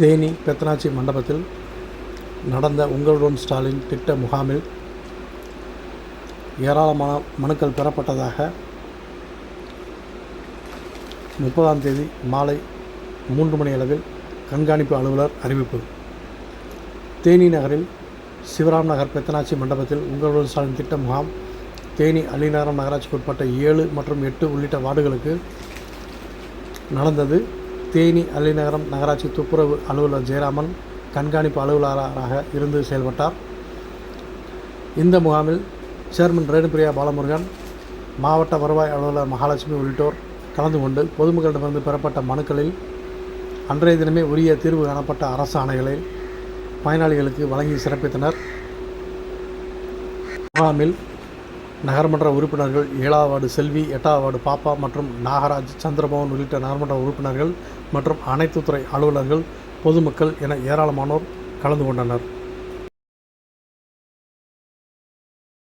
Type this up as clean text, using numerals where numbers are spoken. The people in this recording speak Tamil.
தேனி பெத்தனாச்சி மண்டபத்தில் நடந்த உங்களுடன் ஸ்டாலின் திட்ட முகாமில் ஏராளமான மனுக்கள் பெறப்பட்டதாக 30ஆம் தேதி மாலை 3 மணி அளவில் கண்காணிப்பு அலுவலர் அறிவிப்பு. தேனி நகரில் சிவராம் நகர் பெத்தனாச்சி மண்டபத்தில் உங்களுடன் ஸ்டாலின் திட்ட முகாம் தேனி அள்ளிநகரம் நகராட்சிக்கு உட்பட்ட 7 மற்றும் 8 உள்ளிட்ட வார்டுகளுக்கு நடந்தது. தேனி அள்ளிநகரம் நகராட்சி துப்புரவு அலுவலர் ஜெயராமன் கண்காணிப்பு அலுவலராக இருந்து செயல்பட்டார். இந்த முகாமில் சேர்மன் ரேணுபிரியா பாலமுருகன், மாவட்ட வருவாய் அலுவலர் மகாலட்சுமி உள்ளிட்டோர் கலந்து கொண்டு பொதுமக்களிடமிருந்து பெறப்பட்ட மனுக்களில் அன்றைய தினமே உரிய தீர்வு காணப்பட்ட அரசு ஆணைகளை பயனாளிகளுக்கு வழங்கி சிறப்பித்தனர். முகாமில் நகர்மன்ற உறுப்பினர்கள் 7வது வார்டு செல்வி, 8வது வார்டு பாப்பா மற்றும் நாகராஜ், சந்திரபவன் உள்ளிட்ட நகர்மன்ற உறுப்பினர்கள் மற்றும் அனைத்து துறை அலுவலர்கள், பொதுமக்கள் என ஏராளமானோர் கலந்து கொண்டனர்.